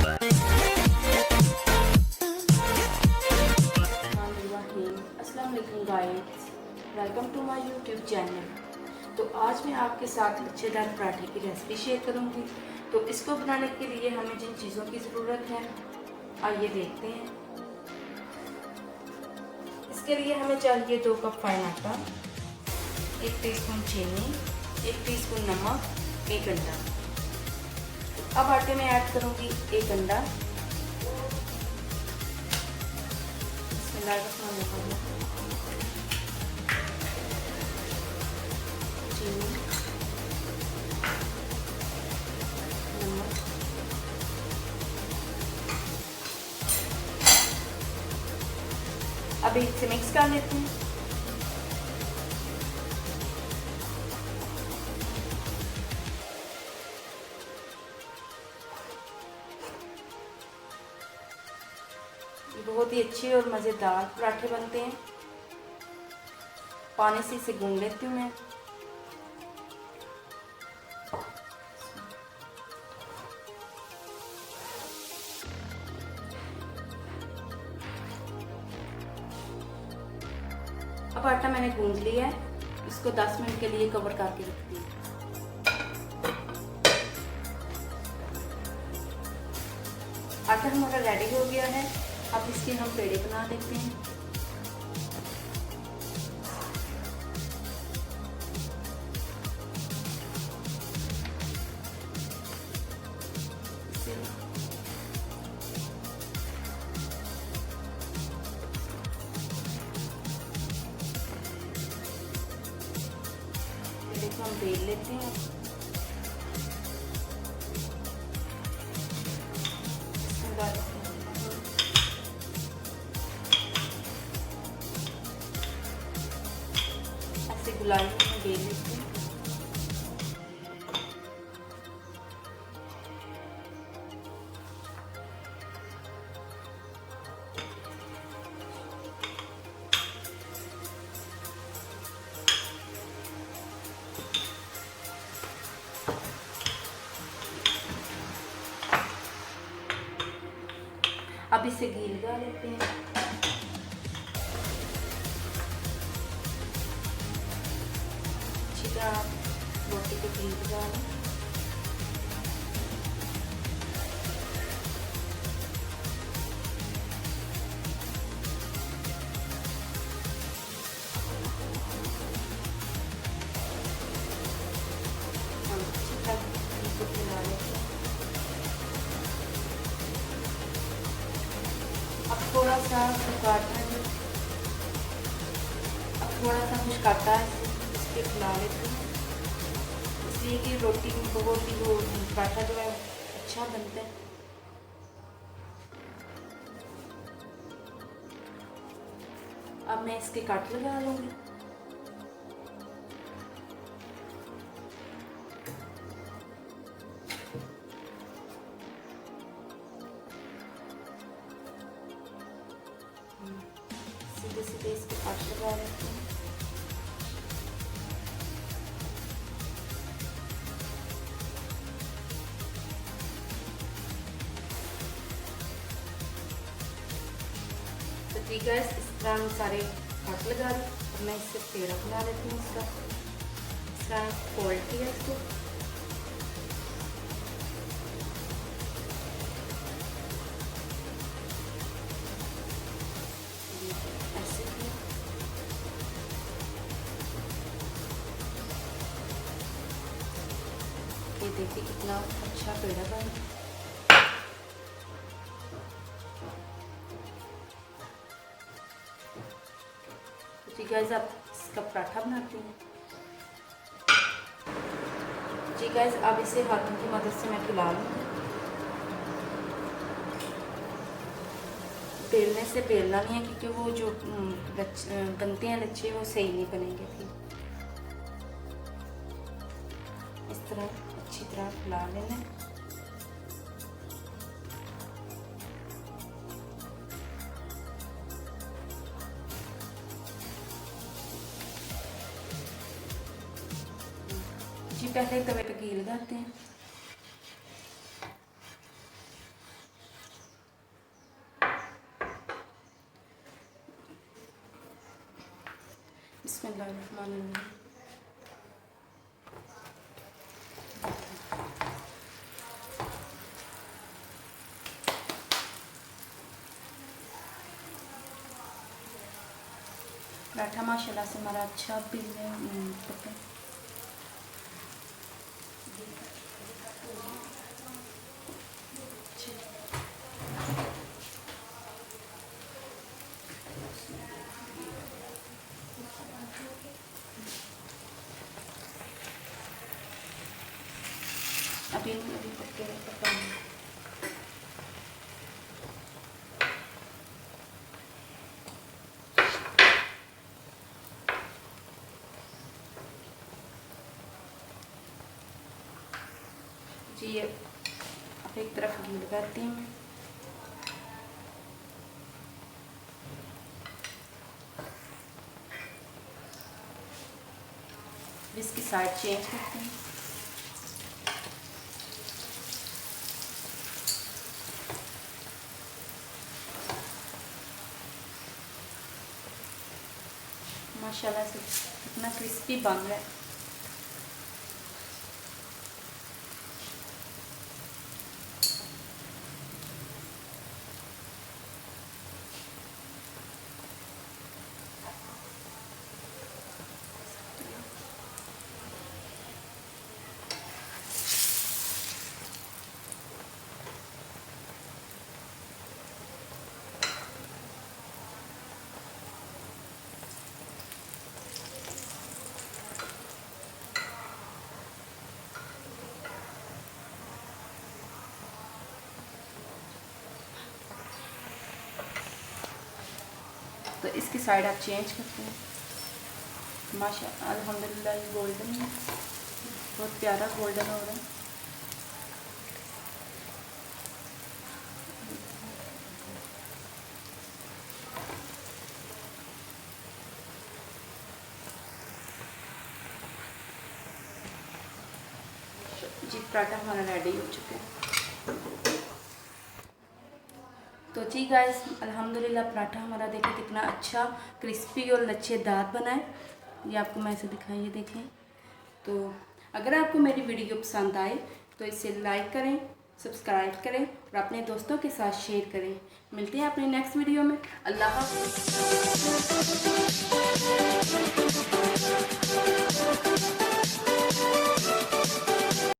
अस्सलाम वालेकुम guys, welcome to my YouTube channel. तो आज मैं आपके साथ लच्छेदार पराठे की रेसिपी शेयर करूंगी। तो इसको बनाने के लिए हमें जिन चीज़ों की ज़रूरत है आइए देखते हैं। इसके लिए हमें चाहिए 2 कप फाइन आटा, 1 टीस्पून चीनी, 1 टीस्पून नमक, 1 अंडा। अब आटे में ऐड करूंगी 1 अंडा। चीनी, नमक, अब इसे मिक्स कर लेते हैं। बहुत ही अच्छे और मज़ेदार पराठे बनते हैं। पानी से इसे गूंद लेती हूँ मैं। अब आटा मैंने गूंद लिया है, इसको 10 मिनट के लिए कवर करके रखती हूँ। आटा हमारा रेडी हो गया है। अब इसके हम पेड़े बना लेते हैं। पेड़े को हम बेल लेते हैं। ऐसे गुलाबी में बेल लेते हैं। अब इसे घी लगा लेते हैं। अच्छी तरह रोटी को घी लगा लें। अच्छी तरह घी को फैला लेते हैं। अब थोड़ा सा काटना है, अब थोड़ा सा कुछ काटा है इसके खिला लेते हैं, इसलिए कि रोटी बहुत ही वो पराठा जो है अच्छा बनता है। अब मैं इसके काट लगा लूँगी। सीधे सीधे इसके काट लगा लेते हैं। तो ठीक है, इस तरह हम सारे काट लगा रहे। और मैं इससे पेड़ा बना लेती हूँ इसका। इस तरह क्वालिटी है इसको। ऐसे ही ये देखिए कितना अच्छा पेड़ा बना। जी गाइस, अब इसका पराठा बनाती हूँ। जी गाइस, अब इसे हाथों की मदद से मैं फैला लूँगी। बेलने से बेलना नहीं है, क्योंकि वो जो बनते हैं लच्छे वो सही नहीं बनेंगे। फिर इस तरह अच्छी तरह फैला लेना है। जी पहले तवे पे घी लगाते हैं। बिस्मिल्लाहिर्रहमानिर्रहीम। पराठा माशाल्लाह से हमारा अच्छा भी है। अभी पक्के पकाएंगे। जी अब एक तरफ घी लगाती हूँ। इसकी साइड चेंज करते हैं। माशाल्लाह से कितना क्रिस्पी बन रहा है। तो इसकी साइड आप चेंज करते हैं। माशाअल्लाह अल्हम्दुलिल्लाह ये गोल्डन है, बहुत प्यारा गोल्डन हो रहा है। जी पराठा हमारा रेडी हो चुका है। तो जी गाइस अल्हम्दुलिल्लाह पराठा हमारा देखिए कितना अच्छा क्रिस्पी और लच्छेदार बना है। ये आपको मैं ऐसे दिखाइए देखें। तो अगर आपको मेरी वीडियो पसंद आए तो इसे लाइक करें, सब्सक्राइब करें और अपने दोस्तों के साथ शेयर करें। मिलते हैं अपने नेक्स्ट वीडियो में। अल्लाह हाफ़िज़।